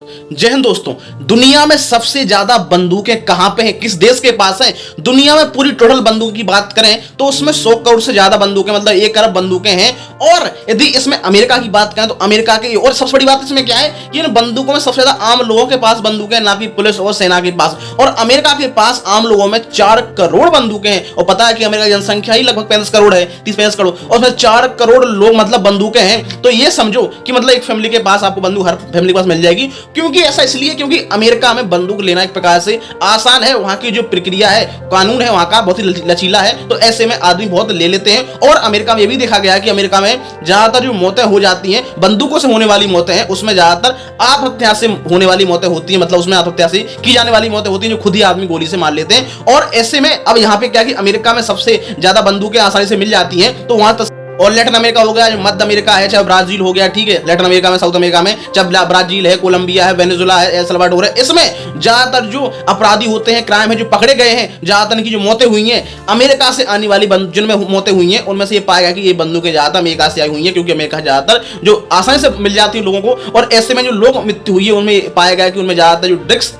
जय हिंद दोस्तों। दुनिया में सबसे ज्यादा बंदूकें कहां पे हैं, किस देश के पास हैं? दुनिया में पूरी टोटल बंदूक की बात करें तो उसमें 100 करोड़ से ज्यादा बंदूकें, मतलब 1 अरब बंदूकें हैं। और यदि इसमें अमेरिका की बात करें तो अमेरिका के, और सबसे बड़ी बात इसमें क्या है कि इन बंदूकों में सबसे ज्यादा आम लोगों के पास बंदूकें, ना कि पुलिस और सेना के पास। और अमेरिका के पास आम लोगों में 4 करोड़ बंदूकें हैं। और पता है कि अमेरिका की जनसंख्या ही लगभग 35 करोड़ है, 30-35 करोड़, और उसमें 4 करोड़ लोग मतलब बंदूकें हैं। तो ये समझो कि मतलब एक फैमिली के पास आपको बंदूक हर फैमिली के पास मिल जाएगी। क्योंकि ऐसा इसलिए क्योंकि अमेरिका में बंदूक लेना एक प्रकार से आसान है। वहां की जो प्रक्रिया है, कानून है वहां का बहुत ही लचीला है। तो ऐसे में आदमी बहुत ले लेते हैं। और अमेरिका में यह भी देखा गया है कि अमेरिका में ज्यादातर जो मौतें हो जाती हैं बंदूकों से होने वाली मौतें हैं, उसमें ज्यादातर आत्महत्या से होने वाली मौतें होती हैं। मतलब उसमें आत्महत्या से की जाने वाली मौतें होती हैं, जो खुद ही आदमी गोली से मार लेते हैं। और ऐसे में अब यहाँ पे क्या कि अमेरिका में सबसे ज्यादा बंदूकें आसानी से मिल जाती हैं। तो वहां और लैटिन अमेरिका हो गया, मध्य अमेरिका है, चाहे ब्राजील हो गया, ठीक है, लैटिन अमेरिका में, साउथ अमेरिका में, चाहे ब्राजील है, कोलंबिया है, वेनेजुला है, एल सल्वाडोर है, इसमें ज्यादातर जो अपराधी होते हैं, क्राइम है, जो पकड़े गए हैं, ज्यादातर की जो मौतें हुई हैं अमेरिका से आने वाली जिनमें मौतें हुई हैं उनमें से ये पाया गया कि ये बंदूकें ज्यादातर अमेरिका से आई हुई हैं। क्योंकि अमेरिका ज्यादातर जो आसानी से मिल जाती है लोगों को। और ऐसे में जो लोग मृत्यु हुई है उनमें पाया गया कि उनमें ज्यादातर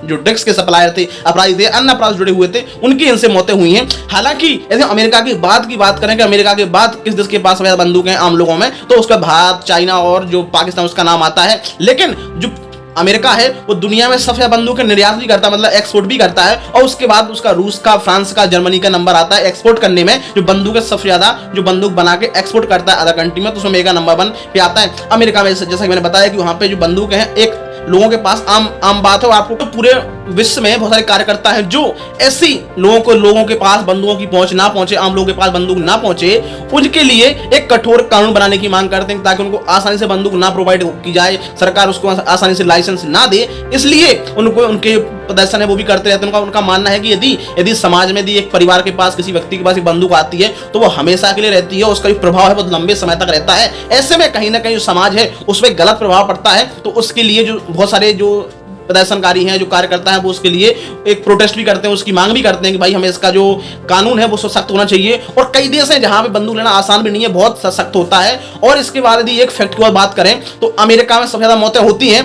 जो ड्रग्स के सप्लायर थे, अपराधी थे, अन्य अपराध जुड़े हुए थे, उनकी इनसे मौतें हुई हैं। हालांकि यदि अमेरिका की बात करें कि अमेरिका के बाद किस देश के पास बंदूकें आम लोगों में, तो उसका भारत, चाइना और जो पाकिस्तान उसका नाम आता है। लेकिन जो अमेरिका है वो दुनिया में सबसे ज्यादा बंदूकें निर्यात भी करता है, मतलब एक्सपोर्ट भी करता है। और उसके बाद उसका रूस का, फ्रांस का, जर्मनी का नंबर आता है एक्सपोर्ट करने में। जो बंदूकें सबसे ज्यादा जो बंदूक बना के एक्सपोर्ट करता है अदर कंट्री में, तो उसमें अमेरिका नंबर 1 पे आता है। अमेरिका में जैसा कि मैंने बताया कि वहां पे जो बंदूक है एक लोगों के पास आम बात है। और आपको तो पूरे विश्व में बहुत सारे कार्यकर्ता हैं जो ऐसी लोगों के पास बंदूकों की पहुंच ना पहुंचे, आम लोगों के पास बंदूक ना पहुंचे, उनके लिए एक कठोर कानून बनाने की मांग करते हैं ताकि उनको आसानी से बंदूक ना प्रोवाइड की जाए, सरकार उसको आसानी से लाइसेंस ना दे। इसलिए उनको उनके प्रदर्शन है वो भी करते रहते हैं। उनका मानना है कि यदि समाज में एक परिवार के पास, किसी व्यक्ति के पास एक बंदूक आती है तो वो हमेशा के लिए रहती है, उसका जो प्रभाव है वो लंबे समय तक रहता है। ऐसे में कहीं ना कहीं जो समाज है उस पर गलत प्रभाव पड़ता है। तो उसके लिए जो बहुत सारे जो प्रदर्शनकारी हैं, जो कार्यकर्ता हैं, वो उसके लिए एक प्रोटेस्ट भी करते हैं, उसकी मांग भी करते हैं कि भाई हमें इसका जो कानून है वो सख्त होना चाहिए। और कई देश हैं जहां पे बंदूक लेना आसान भी नहीं है, बहुत सख्त होता है। और इसके बाद यदि एक फैक्ट की बात करें तो अमेरिका में सबसे ज्यादा मौतें होती हैं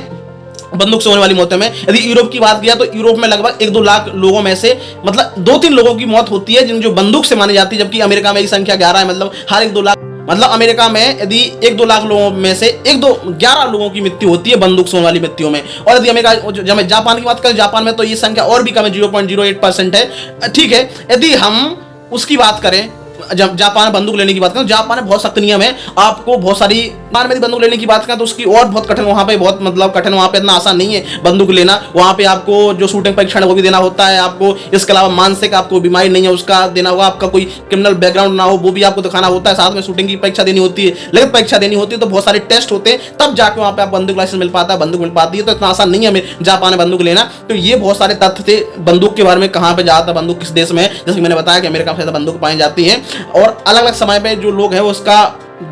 बंदूक से होने वाली मौतों में। यदि यूरोप की बात किया तो यूरोप में लगभग 1-2 लाख लोगों में से मतलब 2-3 लोगों की मौत होती है जो बंदूक से मानी जाती है। जबकि अमेरिका में ये संख्या 11 है, मतलब हर 1-2 लाख, मतलब अमेरिका में यदि 1-2 लाख लोगों में से 11 लोगों की मृत्यु होती है बंदूक से होने वाली मृत्यु में। और यदि अमेरिका, जब जापान की बात करें, जापान में तो ये संख्या और भी कम है, 0.08% है, ठीक है। यदि हम उसकी बात करें, जब जापान बंदूक लेने की बात करें, जापान में बहुत सख्त नियम है। आपको बहुत सारी जापान में बंदूक लेने की बात करें तो उसकी और बहुत कठिन, वहां पे बहुत मतलब कठिन, वहां पे इतना आसान नहीं है बंदूक लेना। वहां पे आपको जो शूटिंग परीक्षण है वो भी देना होता है आपको। इसके अलावा मानसिक आपको बीमारी नहीं है उसका देना होगा, आपका कोई क्रिमिनल बैकग्राउंड ना हो वो भी आपको दिखाना होता है। साथ में शूटिंग की परीक्षा देनी होती है, लेकिन परीक्षा देनी होती है तो बहुत सारे टेस्ट होते हैं, तब जाके वहां पे आप बंदूक लाइसेंस मिल पाता है, बंदूक मिल पाती है। तो इतना आसान नहीं है जापान में बंदूक लेना। तो ये बहुत सारे तथ्य थे बंदूक के बारे में, कहाँ पे ज्यादातर बंदूक किस देश में है। जैसे मैंने बताया कि अमेरिका में ज्यादा बंदूक पाई जाती है। और अलग अलग समय पे जो लोग हैं वो उसका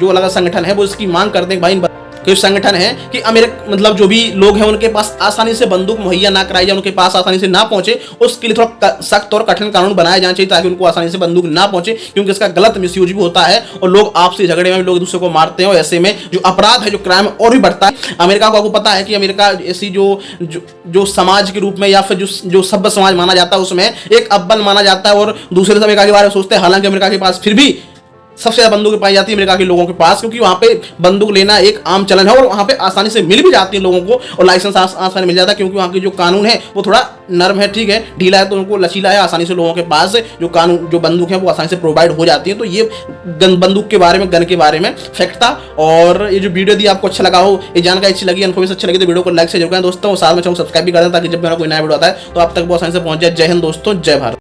जो अलग संगठन है वो इसकी मांग करते हैं भाई कि संगठन है कि अमेरिका, मतलब जो भी लोग हैं उनके पास आसानी से बंदूक मुहैया ना कराई जाए, उनके पास आसानी से ना पहुंचे, उसके लिए थोड़ा सख्त और कठिन कानून बनाया जाना चाहिए ताकि उनको आसानी से बंदूक ना पहुंचे। क्योंकि इसका गलत मिसयूज भी होता है और लोग आपसी झगड़े में लोग दूसरे को मारते हैं। और ऐसे में जो अपराध है, जो क्राइम और भी बढ़ता है। अमेरिका को आपको पता है कि अमेरिका ऐसी जो समाज के रूप में या फिर जो सभ्य समाज माना जाता है उसमें एक अव्वल माना जाता है। और दूसरे से अमेरिका के बारे में सोचते हैं। हालांकि अमेरिका के पास फिर भी सबसे ज्यादा बंदूकें पाई जाती है अमेरिका के लोगों के पास, क्योंकि वहां पे बंदूक लेना एक आम चलन है और वहां पे आसानी से मिल भी जाती है लोगों को। और लाइसेंस आसानी मिल जाता है क्योंकि वहां की जो कानून है वो थोड़ा नर्म है, ठीक है, ढीला है, तो उनको लचीला है। आसानी से लोगों के पास जो कानून, जो बंदूक है वो आसानी से प्रोवाइड हो जाती है। तो ये बंदूक के बारे में, गन के बारे में फैक्ट था। और ये जो वीडियो यदि आपको अच्छा लगा हो, ये जानकारी अच्छी लगी, इन्फॉर्मेशन अच्छी लगी तो वीडियो को लाइक से जरूर करें दोस्तों। साथ में चैनल सब्सक्राइब भी कर दें ताकि जब मेरा कोई नया वीडियो आता है तो आप तक बहुत आसानी से पहुंच जाए। जय हिंद दोस्तों, जय भारत।